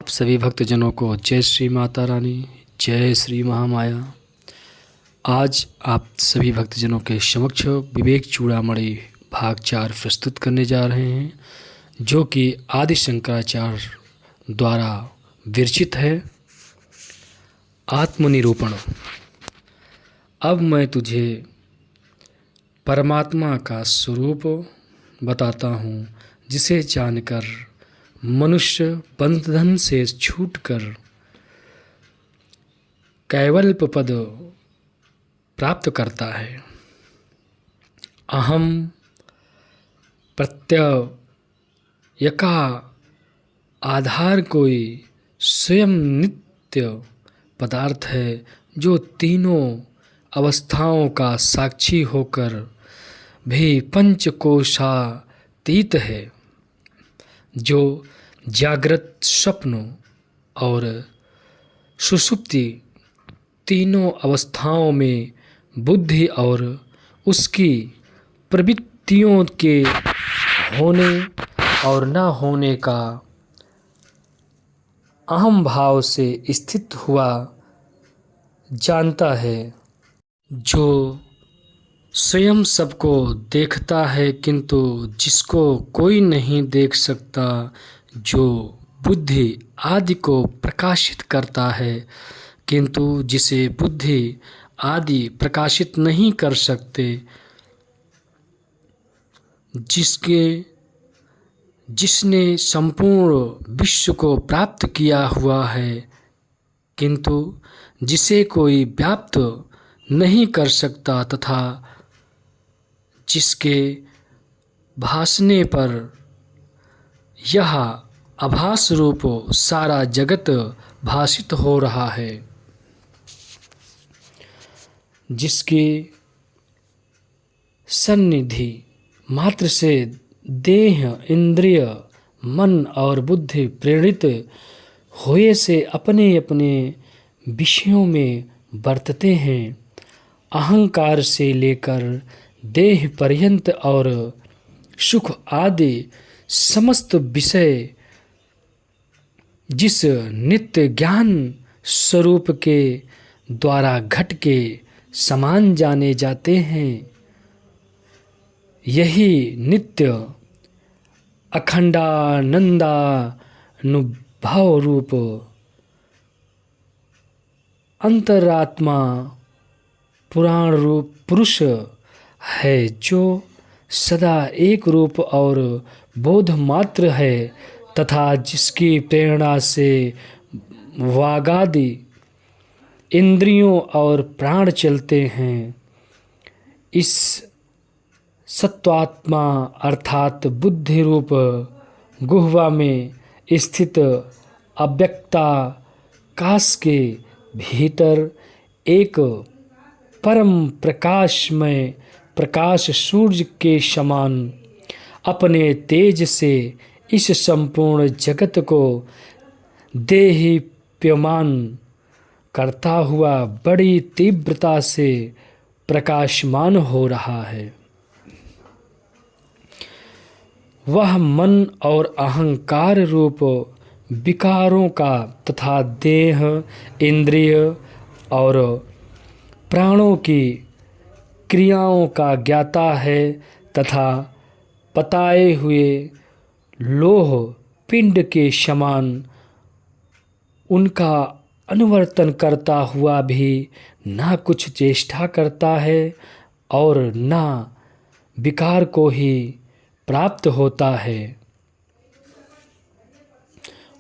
सभी भक्तजनों को जय श्री माता रानी, जय श्री महामाया। आज आप सभी भक्तजनों के समक्ष विवेक चूड़ामणि भाग 4 प्रस्तुत करने जा रहे हैं, जो कि आदि शंकराचार्य द्वारा विरचित है। आत्मनिरूपण। अब मैं तुझे परमात्मा का स्वरूप बताता हूँ, जिसे जानकर मनुष्य बंधन से छूटकर कैवल्य पद प्राप्त करता है। अहम प्रत्यय का आधार कोई स्वयं नित्य पदार्थ है, जो तीनों अवस्थाओं का साक्षी होकर भी पंचकोशातीत है, जो जागृत, स्वप्न और सुषुप्ति तीनों अवस्थाओं में बुद्धि और उसकी प्रवृत्तियों के होने और न होने का अहम भाव से स्थित हुआ जानता है, जो स्वयं सबको देखता है किंतु जिसको कोई नहीं देख सकता, जो बुद्धि आदि को प्रकाशित करता है किंतु जिसे बुद्धि आदि प्रकाशित नहीं कर सकते, जिसने संपूर्ण विश्व को प्राप्त किया हुआ है किंतु जिसे कोई व्याप्त नहीं कर सकता, तथा जिसके भासने पर यह आभास रूप सारा जगत भासित हो रहा है, जिसकी सन्निधि मात्र से देह, इंद्रिय, मन और बुद्धि प्रेरित होए से अपने अपने विषयों में बरतते हैं। अहंकार से लेकर देह पर्यंत और सुख आदि समस्त विषय जिस नित्य ज्ञान स्वरूप के द्वारा घट के समान जाने जाते हैं, यही नित्य अखंडानंदानुभव रूप अंतरात्मा पुराण रूप पुरुष है, जो सदा एक रूप और बोध मात्र है, तथा जिसकी प्रेरणा से वागादि इंद्रियों और प्राण चलते हैं। इस सत्वात्मा अर्थात बुद्धि रूप गुह्वा में स्थित अव्यक्ताकाश के भीतर एक परम प्रकाशमय प्रकाश सूर्य के समान अपने तेज से इस संपूर्ण जगत को देदीप्यमान करता हुआ बड़ी तीव्रता से प्रकाशमान हो रहा है। वह मन और अहंकार रूप विकारों का तथा देह, इंद्रिय और प्राणों की क्रियाओं का ज्ञाता है, तथा पताए हुए लोह पिंड के समान उनका अनुवर्तन करता हुआ भी ना कुछ चेष्टा करता है और ना विकार को ही प्राप्त होता है।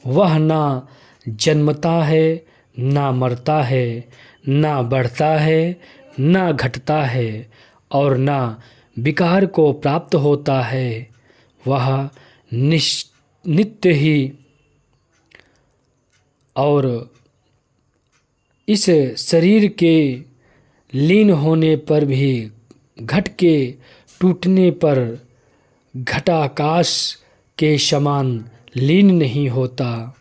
वह ना जन्मता है, ना मरता है, ना बढ़ता है, ना घटता है और ना विकार को प्राप्त होता है। वह नित्य ही और इस शरीर के लीन होने पर भी घट के टूटने पर घटाकाश के समान लीन नहीं होता।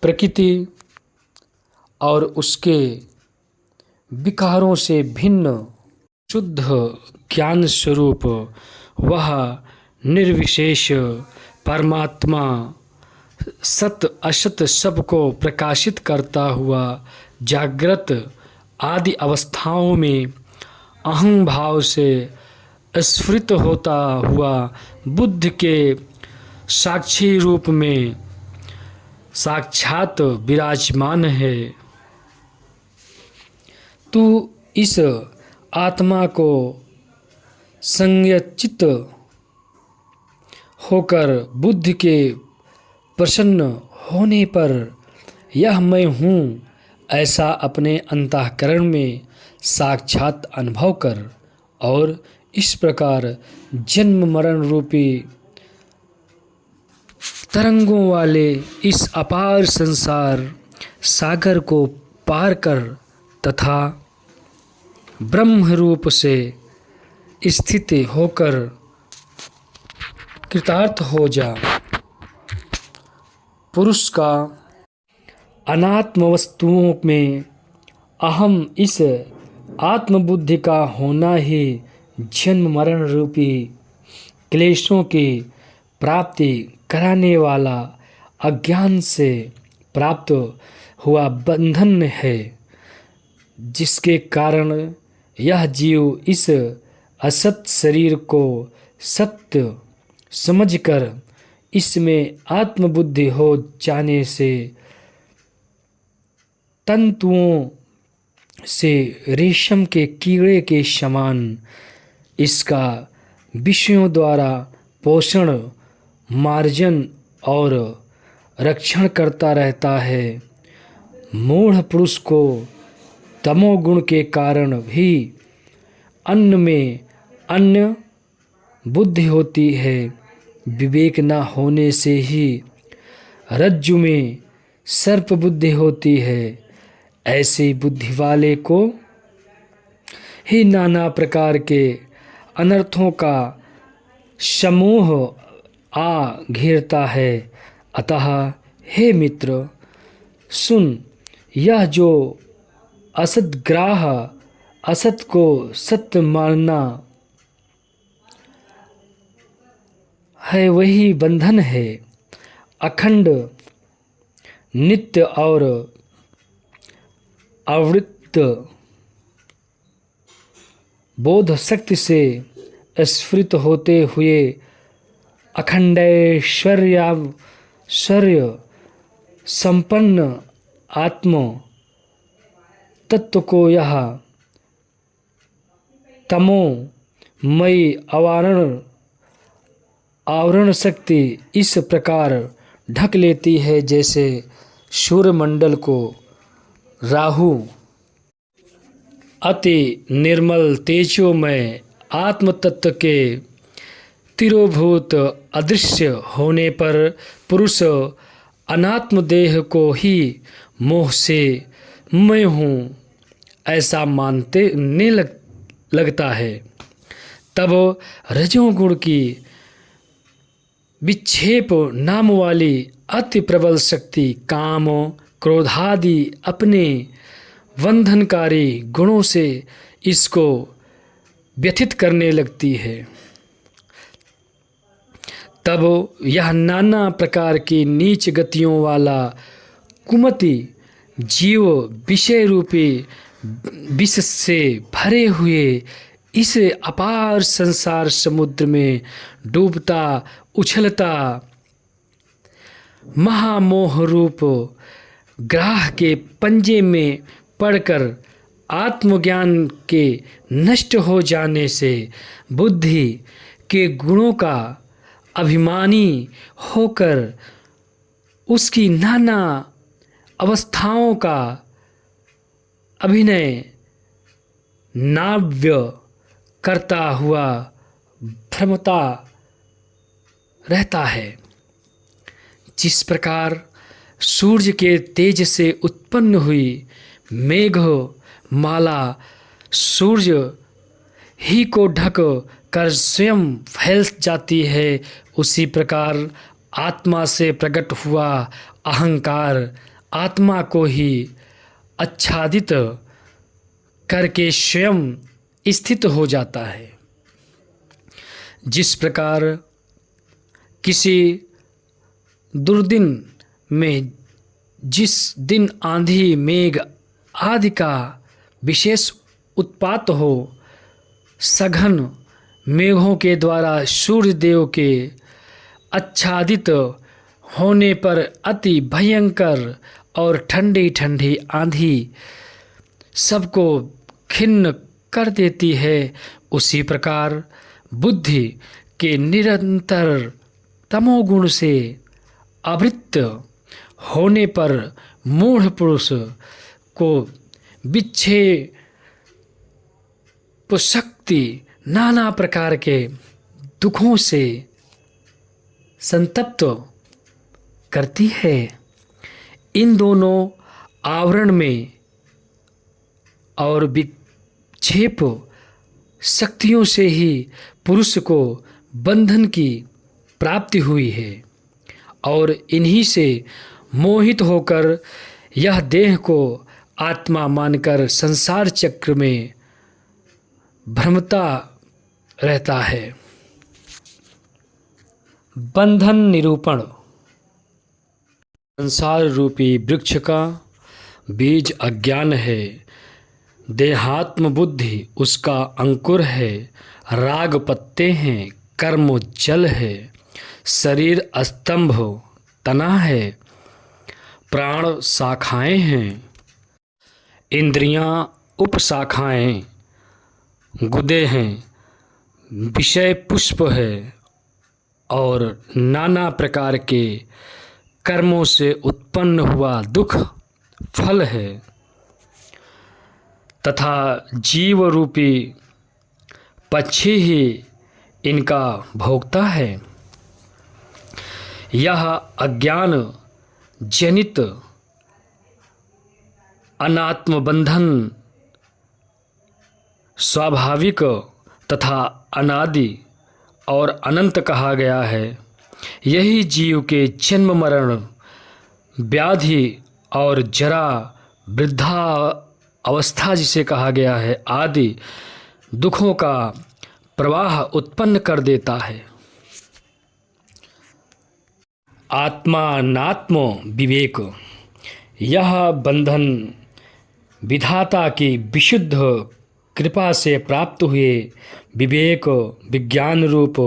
प्रकृति और उसके विकारों से भिन्न शुद्ध ज्ञान स्वरूप वह निर्विशेष परमात्मा सत असत सबको प्रकाशित करता हुआ जागृत आदि अवस्थाओं में अहं भाव से स्फुरित होता हुआ बुद्ध के साक्षी रूप में साक्षात विराजमान है। तू इस आत्मा को संयचित होकर बुद्ध के प्रसन्न होने पर यह मैं हूँ ऐसा अपने अंतःकरण में साक्षात अनुभव कर और इस प्रकार जन्म मरण रूपी तरंगों वाले इस अपार संसार सागर को पार कर तथा ब्रह्म रूप से स्थित होकर कृतार्थ हो जा। पुरुष का अनात्म वस्तुओं में अहम इस आत्मबुद्धि का होना ही जन्म मरण रूपी क्लेशों की प्राप्ति कराने वाला अज्ञान से प्राप्त हुआ बंधन है, जिसके कारण यह जीव इस असत शरीर को सत्य समझकर इसमें आत्मबुद्धि हो जाने से तंतुओं से रेशम के कीड़े के समान इसका विषयों द्वारा पोषण मार्जन और रक्षण करता रहता है। मूढ़ पुरुष को तमोगुण के कारण भी अन्न में अन्य बुद्धि होती है। विवेक न होने से ही रज्जु में सर्प बुद्धि होती है। ऐसे बुद्धि वाले को ही नाना प्रकार के अनर्थों का समूह आ घेरता है। अतः हे मित्र सुन, यह जो असद्ग्राह असत को सत्य मानना है वही बंधन है। अखंड नित्य और आवृत्त बोध शक्ति से स्फुरित होते हुए अखंडैश्वर्य संपन्न आत्म तत्व को यह तमोमयी आवरण शक्ति इस प्रकार ढक लेती है जैसे सूर्यमंडल को राहु अति निर्मल तेजोमय आत्म तत्व के तिरोभूत अदृश्य होने पर पुरुष अनात्म देह को ही मोह से मैं हूँ ऐसा मानने लगता है। तब रजोगुण की विक्षेप नाम वाली अति प्रबल शक्ति काम क्रोधादि अपने बंधनकारी गुणों से इसको व्यथित करने लगती है। तब यह नाना प्रकार की नीच गतियों वाला कुमति जीव विषय रूपी विष से भरे हुए इस अपार संसार समुद्र में डूबता उछलता महामोह रूप ग्राह के पंजे में पड़कर आत्मज्ञान के नष्ट हो जाने से बुद्धि के गुणों का अभिमानी होकर उसकी नाना अवस्थाओं का अभिनय नाव्य करता हुआ भ्रमता रहता है। जिस प्रकार सूर्य के तेज से उत्पन्न हुई मेघ माला सूर्य ही को ढक कर स्वयं फैल जाती है, उसी प्रकार आत्मा से प्रकट हुआ अहंकार आत्मा को ही आच्छादित करके स्वयं स्थित हो जाता है। जिस प्रकार किसी दुर्दिन में जिस दिन आंधी मेघ आदि का विशेष उत्पात हो, सघन मेघों के द्वारा सूर्य देव के आच्छादित होने पर अति भयंकर और ठंडी ठंडी आंधी सबको खिन्न कर देती है, उसी प्रकार बुद्धि के निरंतर तमोगुण से आवृत्त होने पर मूढ़ पुरुष को विक्षेप शक्ति नाना प्रकार के दुखों से संतप्त करती है। इन दोनों आवरण में और विक्षेप शक्तियों से ही पुरुष को बंधन की प्राप्ति हुई है और इन्हीं से मोहित होकर यह देह को आत्मा मानकर संसार चक्र में भ्रमता रहता है। बंधन निरूपण। संसार रूपी वृक्ष का बीज अज्ञान है, देहात्म बुद्धि उसका अंकुर है, राग पत्ते हैं, कर्म जल है, शरीर स्तंभ तना है, प्राण शाखाएं हैं, इंद्रियां उपशाखाएं, गुदे हैं, विषय पुष्प है और नाना प्रकार के कर्मों से उत्पन्न हुआ दुख फल है तथा जीव रूपी पक्षी ही इनका भोक्ता है। यह अज्ञान जनित अनात्म बंधन स्वाभाविक तथा अनादि और अनंत कहा गया है। यही जीव के जन्म मरण व्याधि और जरा वृद्धा अवस्था जिसे कहा गया है आदि दुखों का प्रवाह उत्पन्न कर देता है। आत्मानात्म विवेक। यह बंधन विधाता की विशुद्ध कृपा से प्राप्त हुए विवेक विज्ञान रूप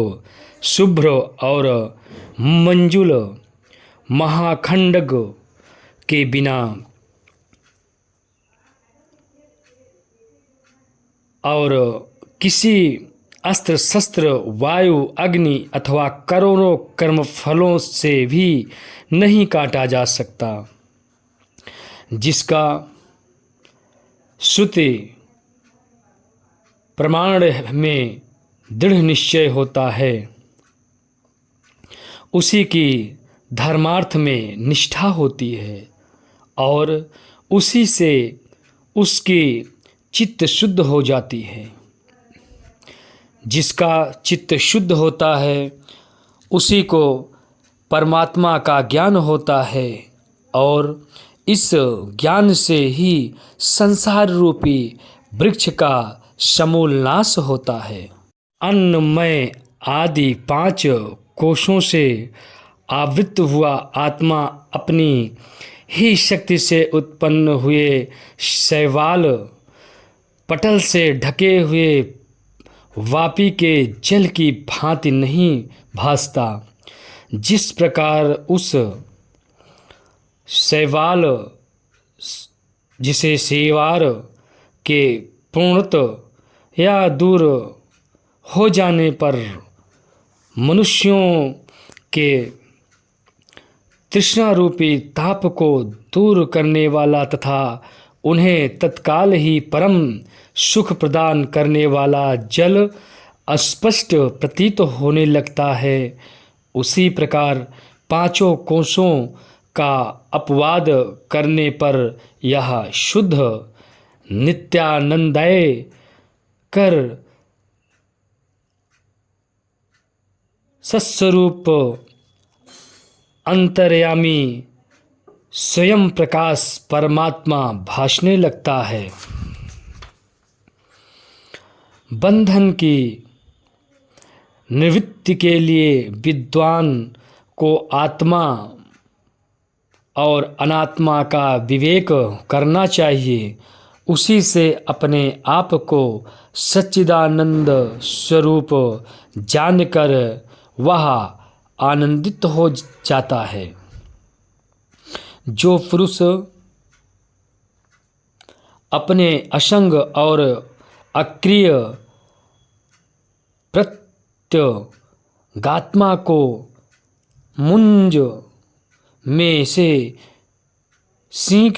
शुभ्र और मंजुल महाखंडग के बिना और किसी अस्त्र शस्त्र वायु अग्नि अथवा करोड़ों कर्मफलों से भी नहीं काटा जा सकता, जिसका श्रुति प्रमाण में दृढ़ निश्चय होता है, उसी की धर्मार्थ में निष्ठा होती है और उसी से उसकी चित्त शुद्ध हो जाती है। जिसका चित्त शुद्ध होता है उसी को परमात्मा का ज्ञान होता है और इस ज्ञान से ही संसार रूपी वृक्ष का समूल नाश होता है। अन्नमय आदि 5 कोशों से आवृत हुआ आत्मा अपनी ही शक्ति से उत्पन्न हुए शैवाल पटल से ढके हुए वापी के जल की भांति नहीं भासता। जिस प्रकार उस शैवाल जिसे शैवाल के पूर्णतः या दूर हो जाने पर मनुष्यों के तृष्णा रूपी ताप को दूर करने वाला तथा उन्हें तत्काल ही परम सुख प्रदान करने वाला जल अस्पष्ट प्रतीत होने लगता है, उसी प्रकार 5 कोशों का अपवाद करने पर यह शुद्ध नित्यानंदमय कर सत्स्वरूप अंतर्यामी स्वयं प्रकाश परमात्मा भासने लगता है। बंधन की निवृत्ति के लिए विद्वान को आत्मा और अनात्मा का विवेक करना चाहिए। उसी से अपने आप को सच्चिदानंद स्वरूप जानकर वह आनंदित हो जाता है। जो पुरुष अपने असंग और अक्रिय प्रत्यगात्मा को मुंज में से सींक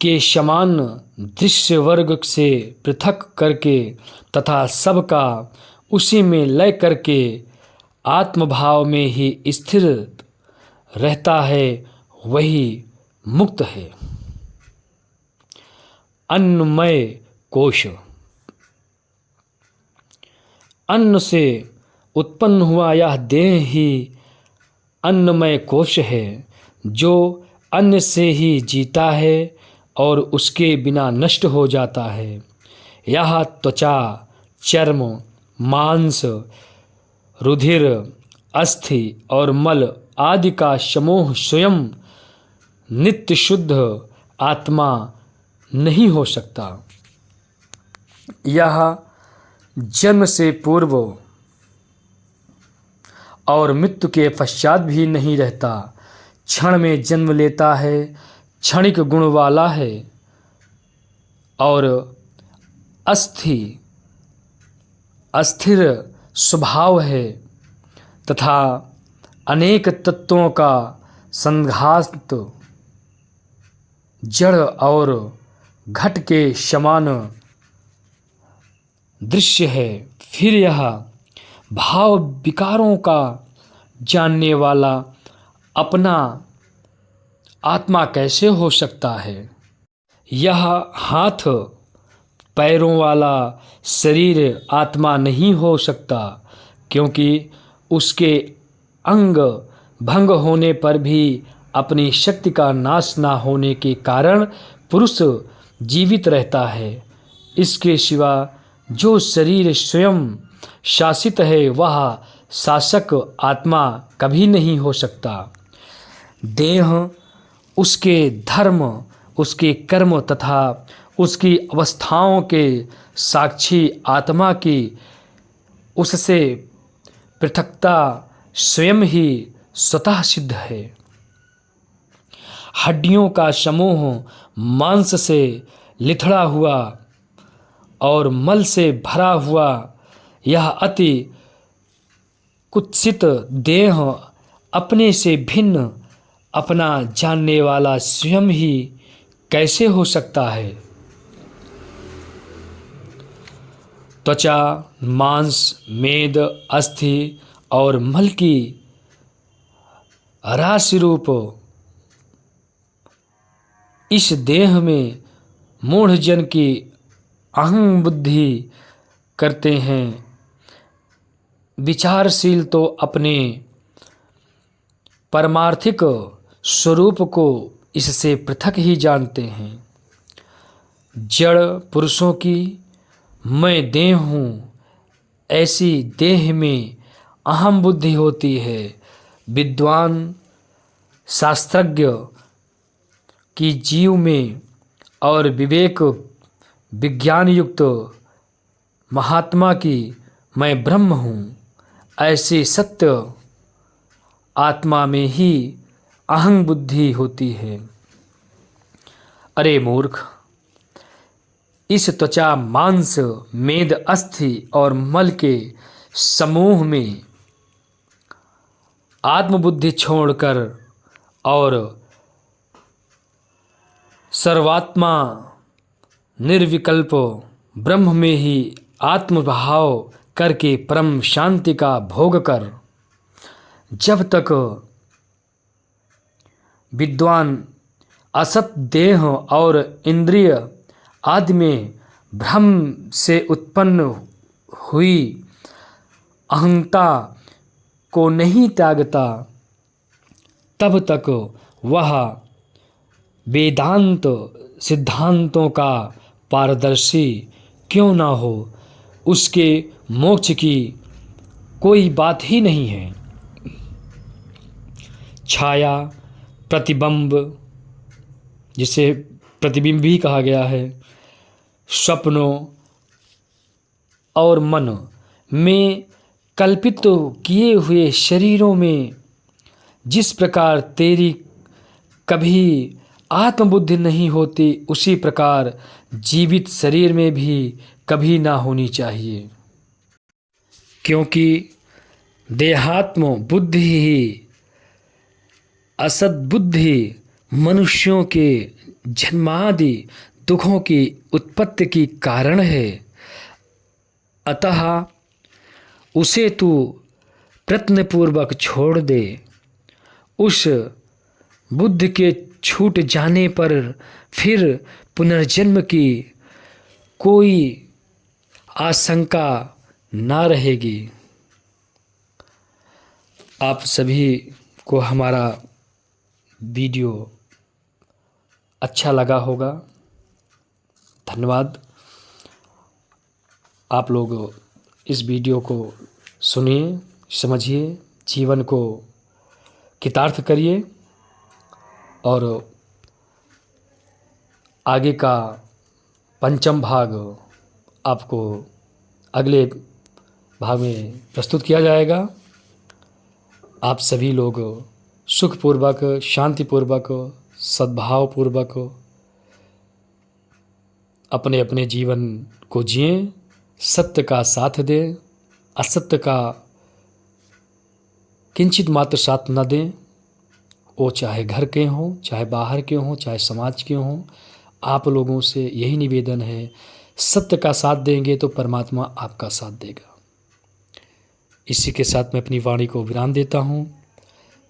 के समान दृश्य वर्ग से पृथक करके तथा सबका उसी में लय करके आत्मभाव में ही स्थिर रहता है, वही मुक्त है। अन्नमय कोश। अन्न से उत्पन्न हुआ यह देह ही अन्नमय कोश है, जो अन्न से ही जीता है और उसके बिना नष्ट हो जाता है। यह त्वचा, चर्म, मांस, रुधिर, अस्थि और मल आदि का समूह स्वयं नित्य शुद्ध आत्मा नहीं हो सकता। यह जन्म से पूर्व और मृत्यु के पश्चात भी नहीं रहता। क्षण में जन्म लेता है, क्षणिक गुण वाला है और अस्थिर स्वभाव है तथा अनेक तत्वों का संघात जड़ और घट के समान दृश्य है। फिर यह भाव विकारों का जानने वाला अपना आत्मा कैसे हो सकता है? यह हाथ पैरों वाला शरीर आत्मा नहीं हो सकता, क्योंकि उसके अंग भंग होने पर भी अपनी शक्ति का नाश ना होने के कारण पुरुष जीवित रहता है। इसके सिवा जो शरीर स्वयं शासित है, वह शासक आत्मा कभी नहीं हो सकता। देह उसके धर्म, उसके कर्म तथा उसकी अवस्थाओं के साक्षी आत्मा की उससे पृथकता स्वयं ही स्वतः सिद्ध है। हड्डियों का समूह मांस से लिथड़ा हुआ और मल से भरा हुआ यह अति कुत्सित देह अपने से भिन्न अपना जानने वाला स्वयं ही कैसे हो सकता है? त्वचा, मांस, मेद, अस्थि और मल की राशि रूप इस देह में मूढ़ जन की अहं बुद्धि करते हैं। विचारशील तो अपने परमार्थिक स्वरूप को इससे पृथक ही जानते हैं। जड़ पुरुषों की मैं देह हूँ, ऐसी देह में अहम बुद्धि होती है। विद्वान शास्त्रज्ञ की जीव में और विवेक विज्ञान युक्त महात्मा की मैं ब्रह्म हूँ, ऐसी सत्य आत्मा में ही अहं बुद्धि होती है। अरे मूर्ख, इस त्वचा, मांस, मेद, अस्थि और मल के समूह में आत्मबुद्धि छोड़कर और सर्वात्मा निर्विकल्प ब्रह्म में ही आत्मभाव करके परम शांति का भोग कर, जब तक विद्वान असत देह और इंद्रिय आदि में भ्रम से उत्पन्न हुई अहंता को नहीं त्यागता, तब तक वह वेदांत सिद्धांतों का पारदर्शी क्यों ना हो, उसके मोक्ष की कोई बात ही नहीं है। छाया, प्रतिबिंब, जिसे प्रतिबिंब भी कहा गया है, सपनों और मन में कल्पित किए हुए शरीरों में जिस प्रकार तेरी कभी आत्मबुद्धि नहीं होती, उसी प्रकार जीवित शरीर में भी कभी ना होनी चाहिए, क्योंकि देहात्म बुद्धि ही असद्बुद्धि मनुष्यों के जन्मादि दुखों की उत्पत्ति की कारण है। अतः उसे तू प्रयत्नपूर्वक छोड़ दे। उस बुद्धि के छूट जाने पर फिर पुनर्जन्म की कोई आशंका ना रहेगी। आप सभी को हमारा वीडियो अच्छा लगा होगा। धन्यवाद। आप लोग इस वीडियो को सुनिए, समझिए, जीवन को कृतार्थ करिए और आगे का पंचम भाग आपको अगले भाग में प्रस्तुत किया जाएगा। आप सभी लोग सुखपूर्वक, शांतिपूर्वक, सद्भावपूर्वक अपने अपने जीवन को जिएं, सत्य का साथ दें, असत्य का किंचित मात्र साथ न दें। वो चाहे घर के हों, चाहे बाहर के हों, चाहे समाज के हों। आप लोगों से यही निवेदन है, सत्य का साथ देंगे तो परमात्मा आपका साथ देगा। इसी के साथ मैं अपनी वाणी को विराम देता हूँ।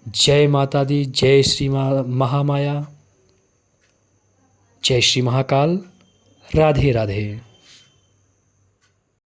जय माता दी, जय श्री महामाया, जय श्री महाकाल। राधे राधे।